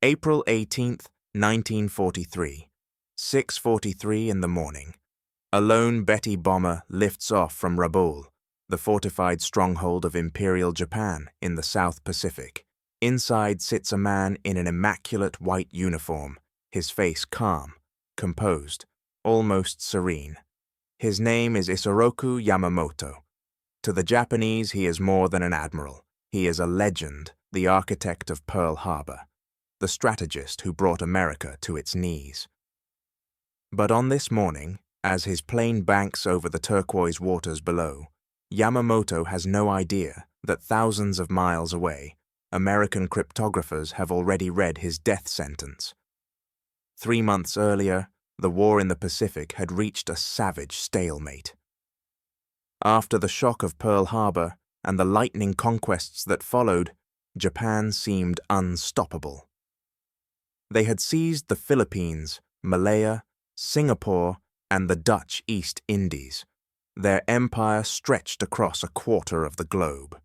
April 18th, 1943, 6:43 in the morning. A lone Betty bomber lifts off from Rabaul, the fortified stronghold of Imperial Japan in the South Pacific. Inside sits a man in an immaculate white uniform, his face calm, composed, almost serene. His name is Isoroku Yamamoto. To the Japanese, he is more than an admiral. He is a legend, the architect of Pearl Harbor, the strategist who brought America to its knees. But on this morning, as his plane banks over the turquoise waters below, Yamamoto has no idea that thousands of miles away, American cryptographers have already read his death sentence. 3 months earlier, the war in the Pacific had reached a savage stalemate. After the shock of Pearl Harbor and the lightning conquests that followed, Japan seemed unstoppable. They had seized the Philippines, Malaya, Singapore, and the Dutch East Indies. Their empire stretched across a quarter of the globe.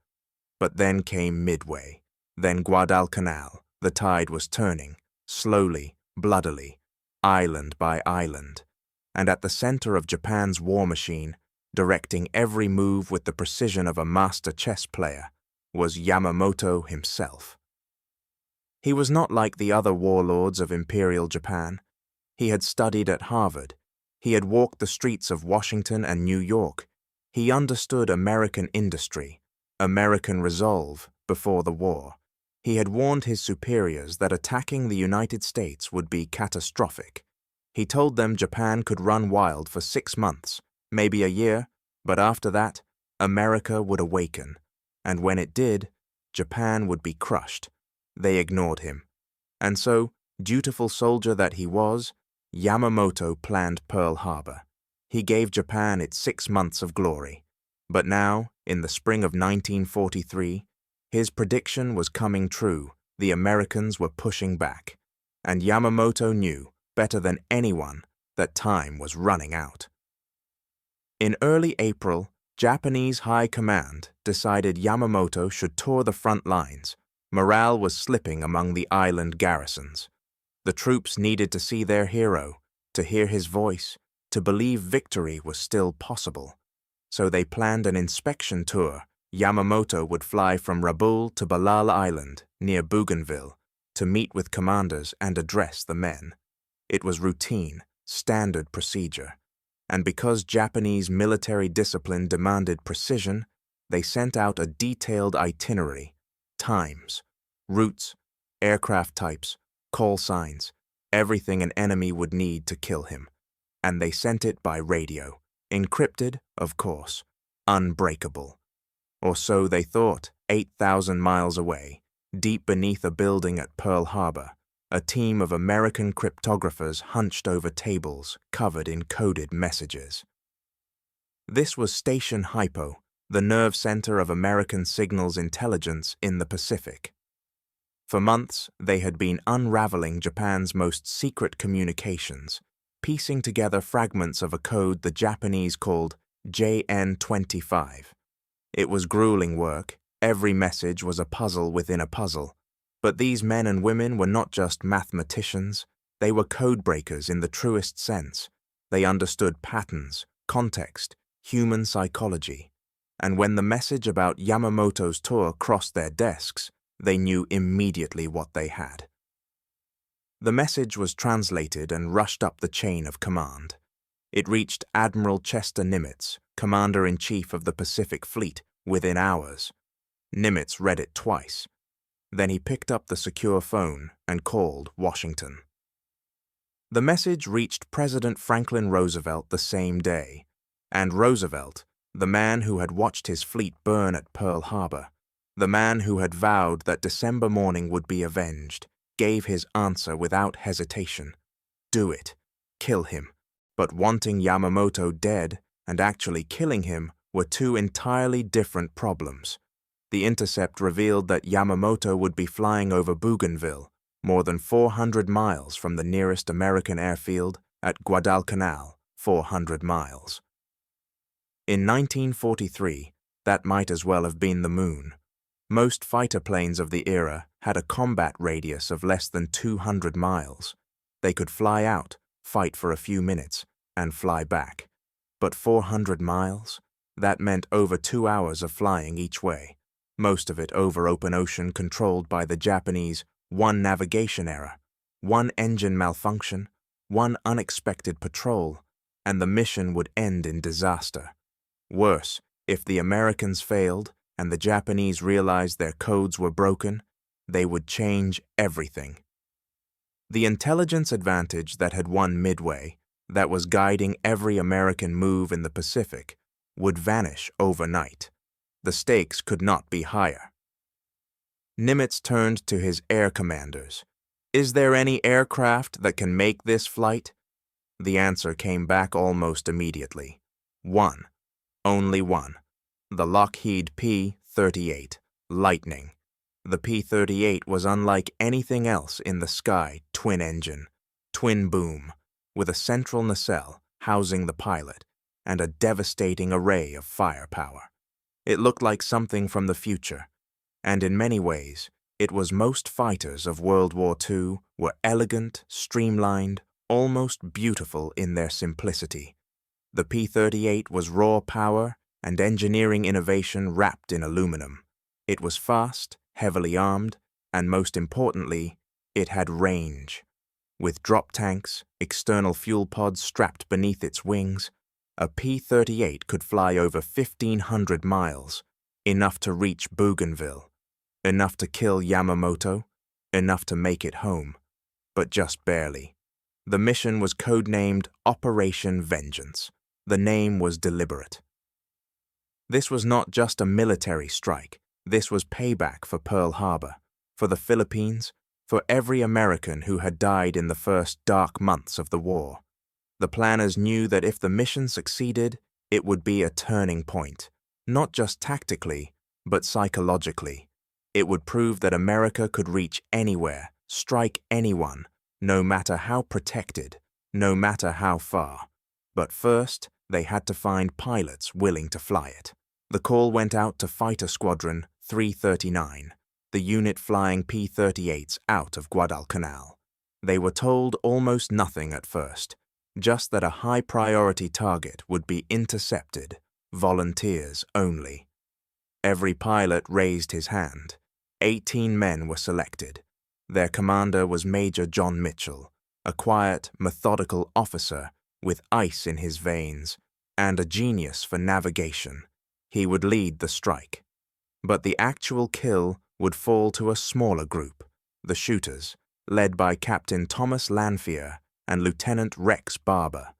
But then came Midway, then Guadalcanal. The tide was turning, slowly, bloodily, island by island, and at the center of Japan's war machine, directing every move with the precision of a master chess player, was Yamamoto himself. He was not like the other warlords of Imperial Japan. He had studied at Harvard. He had walked the streets of Washington and New York. He understood American industry, American resolve before the war. He had warned his superiors that attacking the United States would be catastrophic. He told them Japan could run wild for 6 months, maybe a year, but after that, America would awaken. And when it did, Japan would be crushed. They ignored him. And so, dutiful soldier that he was, Yamamoto planned Pearl Harbor. He gave Japan its 6 months of glory. But now, in the spring of 1943, his prediction was coming true. The Americans were pushing back. And Yamamoto knew, better than anyone, that time was running out. In early April, Japanese High Command decided Yamamoto should tour the front lines. Morale was slipping among the island garrisons. The troops needed to see their hero, to hear his voice, to believe victory was still possible. So they planned an inspection tour. Yamamoto would fly from Rabaul to Balal Island, near Bougainville, to meet with commanders and address the men. It was routine, standard procedure. And because Japanese military discipline demanded precision, they sent out a detailed itinerary, times, routes, aircraft types, call signs, everything an enemy would need to kill him. And they sent it by radio, encrypted, of course, unbreakable. Or so they thought. 8,000 miles away, deep beneath a building at Pearl Harbor, a team of American cryptographers hunched over tables covered in coded messages. This was Station Hypo, the nerve center of American signals intelligence in the Pacific. For months, they had been unraveling Japan's most secret communications, piecing together fragments of a code the Japanese called JN-25. It was grueling work. Every message was a puzzle within a puzzle. But these men and women were not just mathematicians. They were codebreakers in the truest sense. They understood patterns, context, human psychology. And when the message about Yamamoto's tour crossed their desks, they knew immediately what they had. The message was translated and rushed up the chain of command. It reached Admiral Chester Nimitz, Commander-in-Chief of the Pacific Fleet, within hours. Nimitz read it twice. Then he picked up the secure phone and called Washington. The message reached President Franklin Roosevelt the same day, and Roosevelt, the man who had watched his fleet burn at Pearl Harbor, the man who had vowed that December morning would be avenged, gave his answer without hesitation. Do it. Kill him. But wanting Yamamoto dead and actually killing him were two entirely different problems. The intercept revealed that Yamamoto would be flying over Bougainville, more than 400 miles from the nearest American airfield at Guadalcanal, 400 miles. In 1943, that might as well have been the moon. Most fighter planes of the era had a combat radius of less than 200 miles. They could fly out, fight for a few minutes, and fly back. But 400 miles? That meant over 2 hours of flying each way, most of it over open ocean controlled by the Japanese. One navigation error, one engine malfunction, one unexpected patrol, and the mission would end in disaster. Worse, if the Americans failed and the Japanese realized their codes were broken, they would change everything. The intelligence advantage that had won Midway, that was guiding every American move in the Pacific, would vanish overnight. The stakes could not be higher. Nimitz turned to his air commanders. "Is there any aircraft that can make this flight?" The answer came back almost immediately. One. Only one. The Lockheed P-38, Lightning. The P-38 was unlike anything else in the sky, twin-engine, twin-boom, with a central nacelle housing the pilot and a devastating array of firepower. It looked like something from the future, and in many ways, it was most fighters of World War II were elegant, streamlined, almost beautiful in their simplicity. The P-38 was raw power and engineering innovation wrapped in aluminum. It was fast, heavily armed, and most importantly, it had range. With drop tanks, external fuel pods strapped beneath its wings, a P-38 could fly over 1,500 miles, enough to reach Bougainville, enough to kill Yamamoto, enough to make it home, but just barely. The mission was codenamed Operation Vengeance. The name was deliberate. This was not just a military strike. This was payback for Pearl Harbor, for the Philippines, for every American who had died in the first dark months of the war. The planners knew that if the mission succeeded, it would be a turning point, not just tactically, but psychologically. It would prove that America could reach anywhere, strike anyone, no matter how protected, no matter how far. But first, they had to find pilots willing to fly it. The call went out to Fighter Squadron 339, the unit flying P-38s out of Guadalcanal. They were told almost nothing at first, just that a high-priority target would be intercepted, volunteers only. Every pilot raised his hand. 18 men were selected. Their commander was Major John Mitchell, a quiet, methodical officer with ice in his veins and a genius for navigation. He would lead the strike. But the actual kill would fall to a smaller group, the shooters, led by Captain Thomas Lanphier and Lieutenant Rex Barber.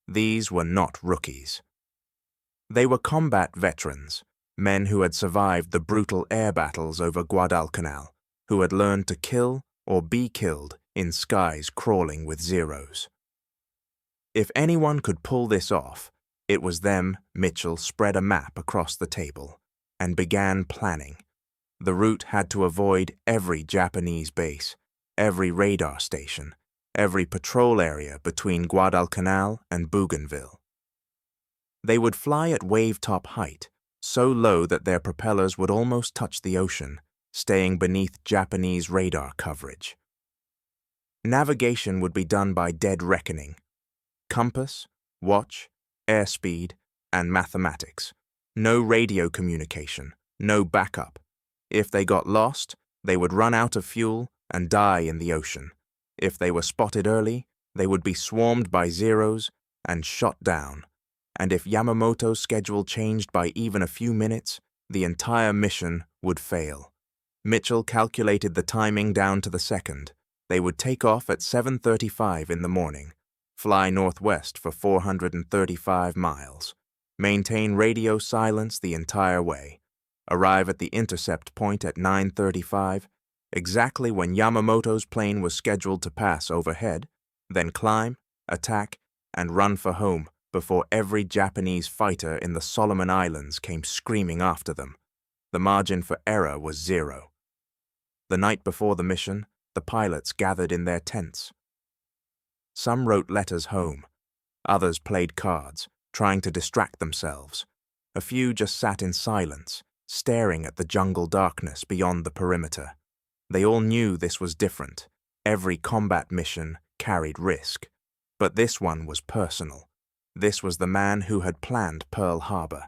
These were not rookies. They were combat veterans, men who had survived the brutal air battles over Guadalcanal, who had learned to kill or be killed in skies crawling with zeros. If anyone could pull this off, it was them. Mitchell spread a map across the table and began planning. The route had to avoid every Japanese base, every radar station, every patrol area between Guadalcanal and Bougainville. They would fly at wave-top height, so low that their propellers would almost touch the ocean, staying beneath Japanese radar coverage. Navigation would be done by dead reckoning. Compass, watch, airspeed, and mathematics. No radio communication, no backup. If they got lost, they would run out of fuel and die in the ocean. If they were spotted early, they would be swarmed by zeros and shot down. And if Yamamoto's schedule changed by even a few minutes, the entire mission would fail. Mitchell calculated the timing down to the second. They would take off at 7:35 in the morning, fly northwest for 435 miles, maintain radio silence the entire way, arrive at the intercept point at 9:35, exactly when Yamamoto's plane was scheduled to pass overhead, then climb, attack, and run for home before every Japanese fighter in the Solomon Islands came screaming after them. The margin for error was 0. The night before the mission, the pilots gathered in their tents. Some wrote letters home. Others played cards, trying to distract themselves. A few just sat in silence, staring at the jungle darkness beyond the perimeter. They all knew this was different. Every combat mission carried risk. But this one was personal. This was the man who had planned Pearl Harbor.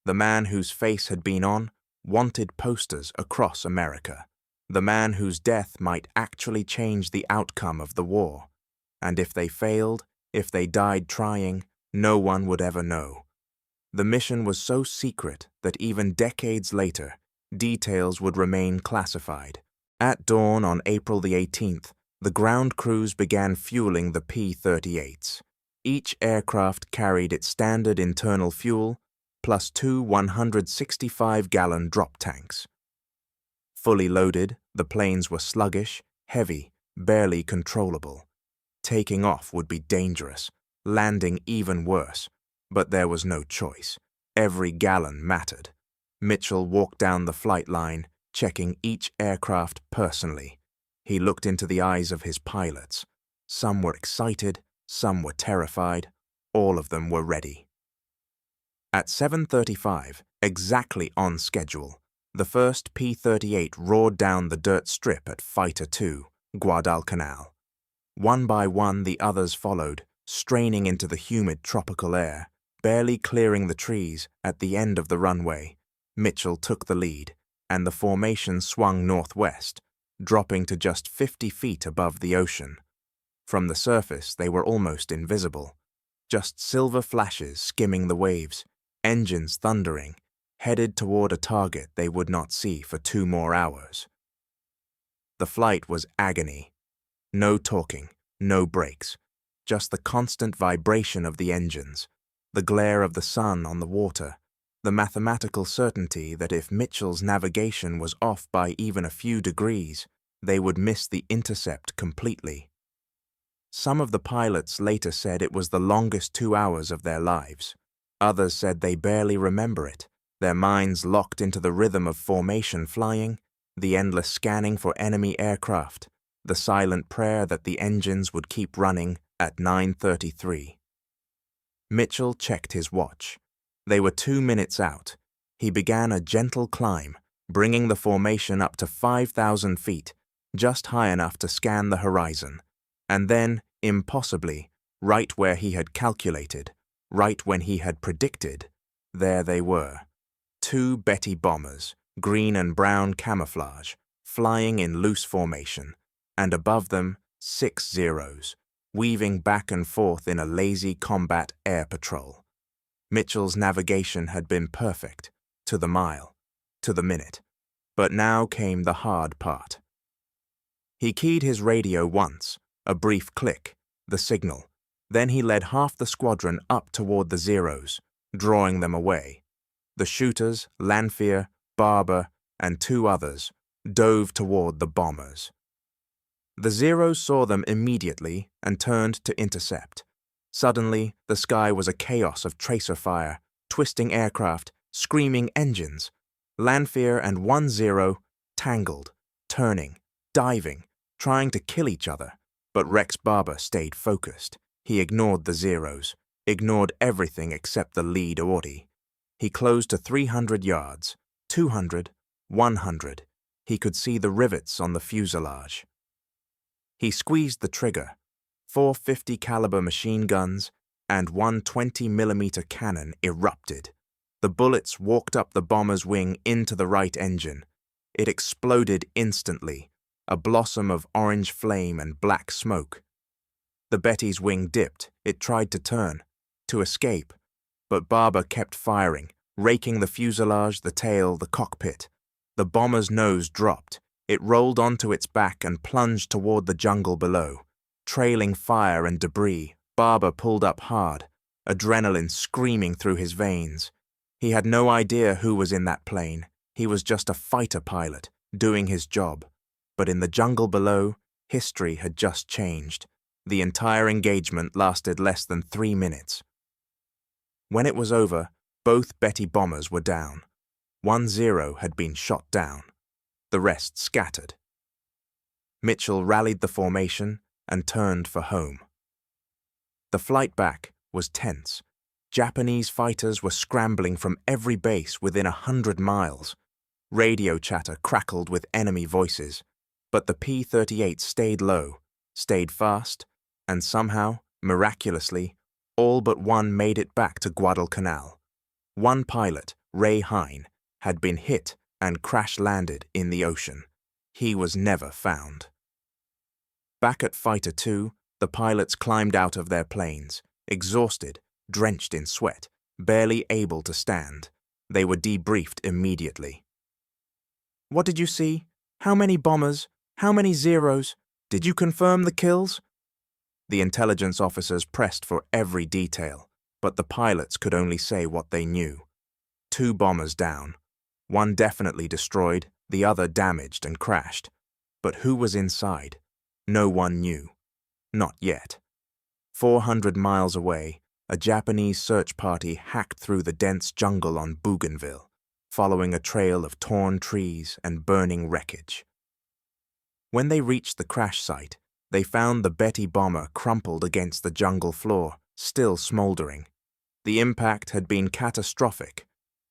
The man whose face had been on wanted posters across America. The man whose death might actually change the outcome of the war. And if they failed, if they died trying, no one would ever know. The mission was so secret that even decades later, details would remain classified. At dawn on April the 18th, the ground crews began fueling the P-38s. Each aircraft carried its standard internal fuel, plus 2 165-gallon drop tanks. Fully loaded, the planes were sluggish, heavy, barely controllable. Taking off would be dangerous, landing even worse, but there was no choice. Every gallon mattered. Mitchell walked down the flight line, checking each aircraft personally. He looked into the eyes of his pilots. Some were excited, some were terrified, all of them were ready. At 7:35, exactly on schedule, the first P-38 roared down the dirt strip at Fighter 2, Guadalcanal. One by one the others followed, straining into the humid tropical air, barely clearing the trees at the end of the runway. Mitchell took the lead, and the formation swung northwest, dropping to just 50 feet above the ocean. From the surface, they were almost invisible, just silver flashes skimming the waves, engines thundering, headed toward a target they would not see for 2 more hours. The flight was agony. No talking, no brakes, just the constant vibration of the engines, the glare of the sun on the water, the mathematical certainty that if Mitchell's navigation was off by even a few degrees, they would miss the intercept completely. Some of the pilots later said it was the longest 2 hours of their lives. Others said they barely remember it, their minds locked into the rhythm of formation flying, the endless scanning for enemy aircraft, the silent prayer that the engines would keep running at 9:33. Mitchell checked his watch. They were 2 minutes out. He began a gentle climb, bringing the formation up to 5,000 feet, just high enough to scan the horizon. And then, impossibly, right where he had calculated, right when he had predicted, there they were. 2 Betty bombers, green and brown camouflage, flying in loose formation, and above them 6 Zeros, weaving back and forth in a lazy combat air patrol. Mitchell's navigation had been perfect, to the mile, to the minute, but now came the hard part. He keyed his radio once, a brief click, the signal. Then he led half the squadron up toward the Zeros, drawing them away. The shooters, Lanphier, Barber, and 2 others, dove toward the bombers. The Zeros saw them immediately and turned to intercept. Suddenly, the sky was a chaos of tracer fire, twisting aircraft, screaming engines. Lanphier and 1 Zero tangled, turning, diving, trying to kill each other. But Rex Barber stayed focused. He ignored the Zeros, ignored everything except the lead Audi. He closed to 300 yards, 200, 100. He could see the rivets on the fuselage. He squeezed the trigger. 4 50 caliber machine guns and 1 20mm cannon erupted. The bullets walked up the bomber's wing into the right engine. It exploded instantly, a blossom of orange flame and black smoke. The Betty's wing dipped. It tried to turn, to escape, but Barber kept firing, raking the fuselage, the tail, the cockpit. The bomber's nose dropped. It rolled onto its back and plunged toward the jungle below. Trailing fire and debris, Barber pulled up hard, adrenaline screaming through his veins. He had no idea who was in that plane. He was just a fighter pilot, doing his job. But in the jungle below, history had just changed. The entire engagement lasted less than 3 minutes. When it was over, both Betty bombers were down. 1 Zero had been shot down. The rest scattered. Mitchell rallied the formation and turned for home. The flight back was tense. Japanese fighters were scrambling from every base within 100 miles. Radio chatter crackled with enemy voices. But the P-38 stayed low, stayed fast, and somehow, miraculously, all but one made it back to Guadalcanal. One pilot, Ray Hine, had been hit and crash-landed in the ocean. He was never found. Back at Fighter 2, the pilots climbed out of their planes, exhausted, drenched in sweat, barely able to stand. They were debriefed immediately. "What did you see? How many bombers? How many Zeros? Did you confirm the kills?" The intelligence officers pressed for every detail, but the pilots could only say what they knew. 2 bombers down. One definitely destroyed, the other damaged and crashed. But who was inside? No one knew. Not yet. 400 miles away, a Japanese search party hacked through the dense jungle on Bougainville, following a trail of torn trees and burning wreckage. When they reached the crash site, they found the Betty bomber crumpled against the jungle floor, still smoldering. The impact had been catastrophic,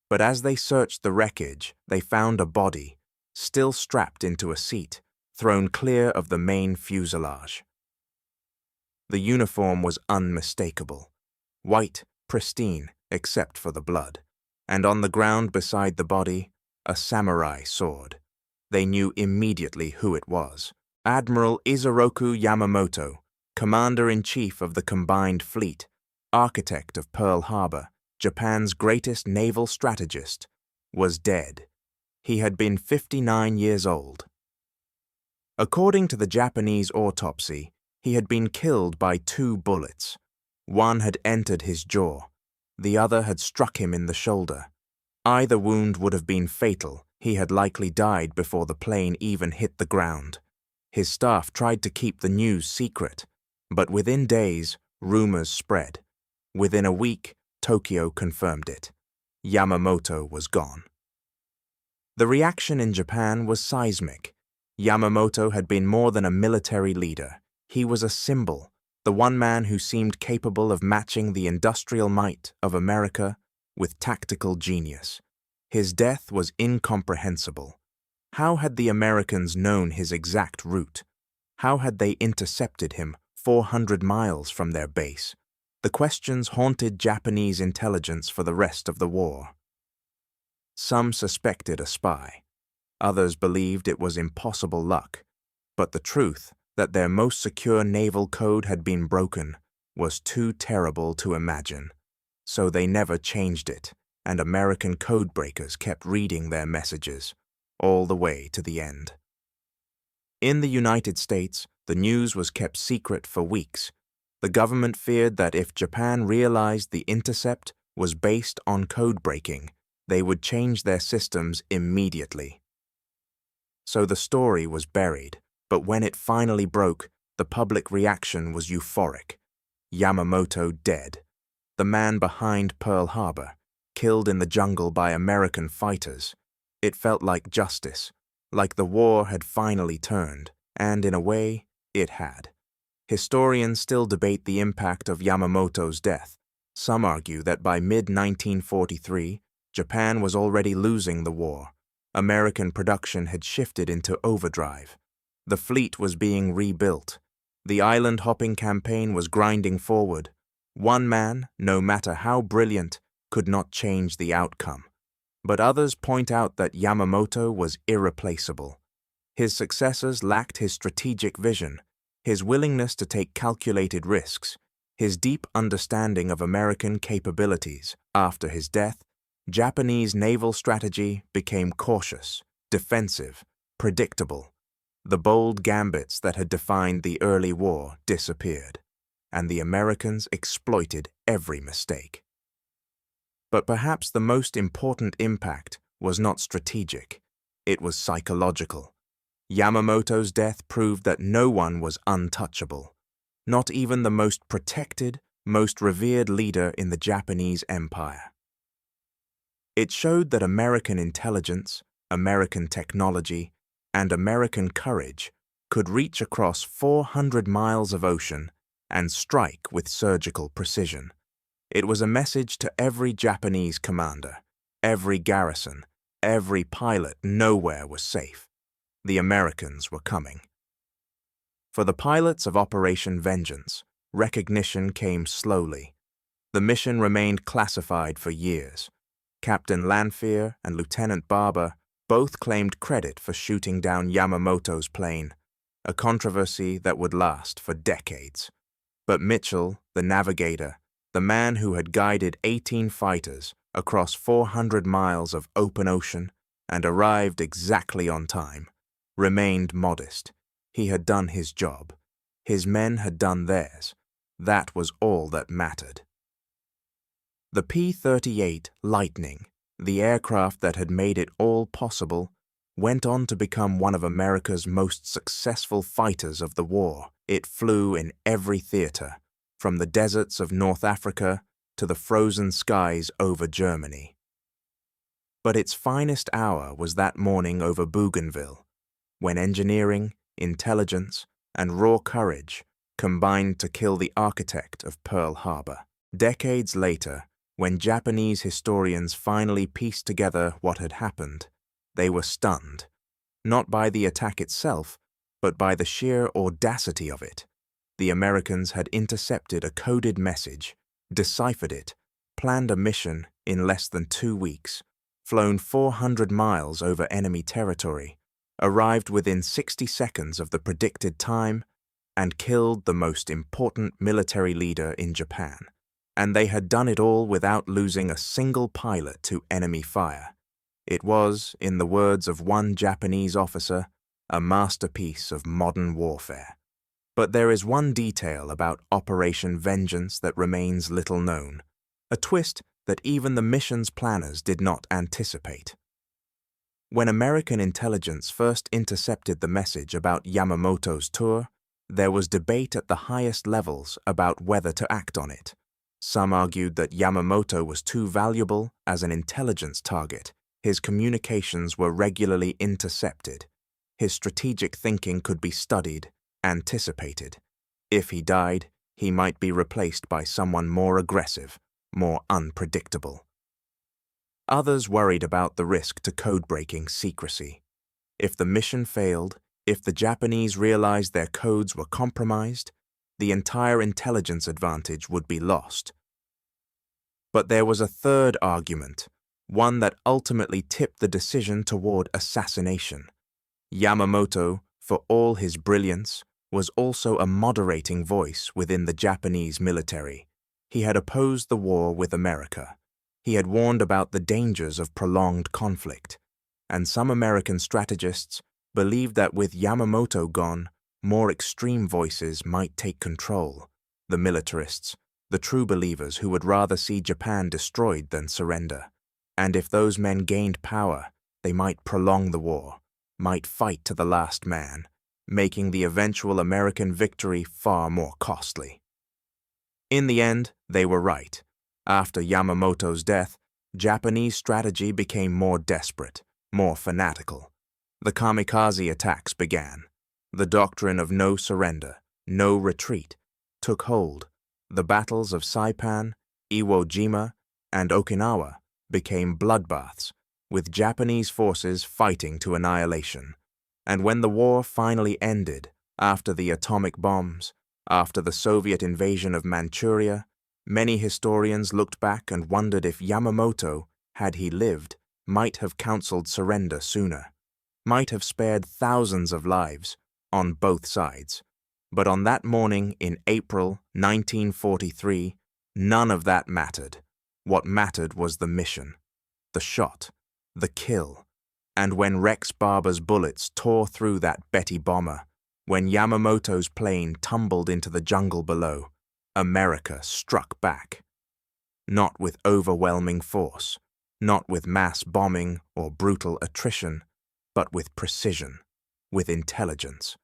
but as they searched the wreckage, they found a body, still strapped into a seat, thrown clear of the main fuselage. The uniform was unmistakable, white, pristine, except for the blood, and on the ground beside the body, a samurai sword. They knew immediately who it was. Admiral Isoroku Yamamoto, Commander-in-Chief of the Combined Fleet, architect of Pearl Harbor, Japan's greatest naval strategist, was dead. He had been 59 years old. According to the Japanese autopsy, he had been killed by 2 bullets. One had entered his jaw. The other had struck him in the shoulder. Either wound would have been fatal. He had likely died before the plane even hit the ground. His staff tried to keep the news secret, but within days, rumors spread. Within a week, Tokyo confirmed it. Yamamoto was gone. The reaction in Japan was seismic. Yamamoto had been more than a military leader. He was a symbol, the one man who seemed capable of matching the industrial might of America with tactical genius. His death was incomprehensible. How had the Americans known his exact route? How had they intercepted him 400 miles from their base? The questions haunted Japanese intelligence for the rest of the war. Some suspected a spy. Others believed it was impossible luck. But the truth, that their most secure naval code had been broken, was too terrible to imagine. So they never changed it, and American codebreakers kept reading their messages, all the way to the end. In the United States, the news was kept secret for weeks. The government feared that if Japan realized the intercept was based on code breaking, they would change their systems immediately. So the story was buried, but when it finally broke, the public reaction was euphoric. Yamamoto dead. The man behind Pearl Harbor, killed in the jungle by American fighters. It felt like justice, like the war had finally turned, and in a way, it had. Historians still debate the impact of Yamamoto's death. Some argue that by mid-1943, Japan was already losing the war. American production had shifted into overdrive. The fleet was being rebuilt. The island-hopping campaign was grinding forward. One man, no matter how brilliant, could not change the outcome. But others point out that Yamamoto was irreplaceable. His successors lacked his strategic vision, his willingness to take calculated risks, his deep understanding of American capabilities. After his death, Japanese naval strategy became cautious, defensive, predictable. The bold gambits that had defined the early war disappeared, and the Americans exploited every mistake. But perhaps the most important impact was not strategic, it was psychological. Yamamoto's death proved that no one was untouchable, not even the most protected, most revered leader in the Japanese Empire. It showed that American intelligence, American technology, and American courage could reach across 400 miles of ocean and strike with surgical precision. It was a message to every Japanese commander, every garrison, every pilot. Nowhere was safe. The Americans were coming. For the pilots of Operation Vengeance, recognition came slowly. The mission remained classified for years. Captain Lanfear and Lieutenant Barber both claimed credit for shooting down Yamamoto's plane, a controversy that would last for decades. But Mitchell, the navigator, the man who had guided 18 fighters across 400 miles of open ocean and arrived exactly on time, remained modest. He had done his job. His men had done theirs. That was all that mattered. The P-38 Lightning, the aircraft that had made it all possible, went on to become one of America's most successful fighters of the war. It flew in every theater, from the deserts of North Africa to the frozen skies over Germany. But its finest hour was that morning over Bougainville, when engineering, intelligence, and raw courage combined to kill the architect of Pearl Harbor. Decades later, when Japanese historians finally pieced together what had happened, they were stunned, not by the attack itself, but by the sheer audacity of it. The Americans had intercepted a coded message, deciphered it, planned a mission in less than 2 weeks, flown 400 miles over enemy territory, arrived within 60 seconds of the predicted time, and killed the most important military leader in Japan. And they had done it all without losing a single pilot to enemy fire. It was, in the words of one Japanese officer, a masterpiece of modern warfare. But there is one detail about Operation Vengeance that remains little known, a twist that even the mission's planners did not anticipate. When American intelligence first intercepted the message about Yamamoto's tour, there was debate at the highest levels about whether to act on it. Some argued that Yamamoto was too valuable as an intelligence target. His communications were regularly intercepted. His strategic thinking could be studied, anticipated. If he died, he might be replaced by someone more aggressive, more unpredictable. Others worried about the risk to code-breaking secrecy. If the mission failed, if the Japanese realized their codes were compromised, the entire intelligence advantage would be lost. But there was a third argument, one that ultimately tipped the decision toward assassination. Yamamoto, for all his brilliance, was also a moderating voice within the Japanese military. He had opposed the war with America. He had warned about the dangers of prolonged conflict, and some American strategists believed that with Yamamoto gone, more extreme voices might take control. The militarists, the true believers who would rather see Japan destroyed than surrender. And if those men gained power, they might prolong the war, might fight to the last man, making the eventual American victory far more costly. In the end, they were right. After Yamamoto's death, Japanese strategy became more desperate, more fanatical. The kamikaze attacks began. The doctrine of no surrender, no retreat, took hold. The battles of Saipan, Iwo Jima, and Okinawa became bloodbaths, with Japanese forces fighting to annihilation. And when the war finally ended, after the atomic bombs, after the Soviet invasion of Manchuria, many historians looked back and wondered if Yamamoto, had he lived, might have counseled surrender sooner, might have spared thousands of lives on both sides. But on that morning in April 1943, none of that mattered. What mattered was the mission, the shot, the kill. And when Rex Barber's bullets tore through that Betty bomber, when Yamamoto's plane tumbled into the jungle below, America struck back. Not with overwhelming force, not with mass bombing or brutal attrition, but with precision, with intelligence,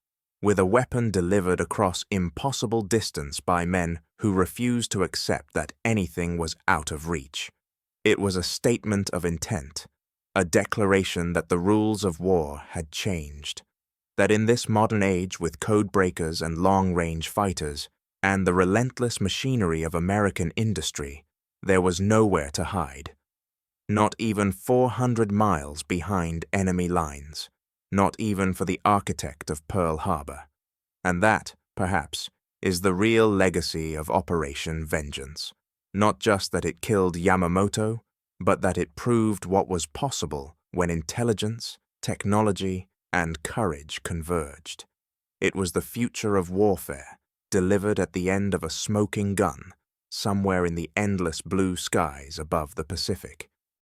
with a weapon delivered across impossible distance by men who refused to accept that anything was out of reach. It was a statement of intent, a declaration that the rules of war had changed, that in this modern age with codebreakers and long-range fighters, and the relentless machinery of American industry, there was nowhere to hide. Not even 400 miles behind enemy lines. not even for the architect of Pearl Harbor. And that, perhaps, is the real legacy of Operation Vengeance. Not just that it killed Yamamoto, but that it proved what was possible when intelligence, technology, and courage converged. It was the future of warfare, delivered at the end of a smoking gun, somewhere in the endless blue skies above the Pacific.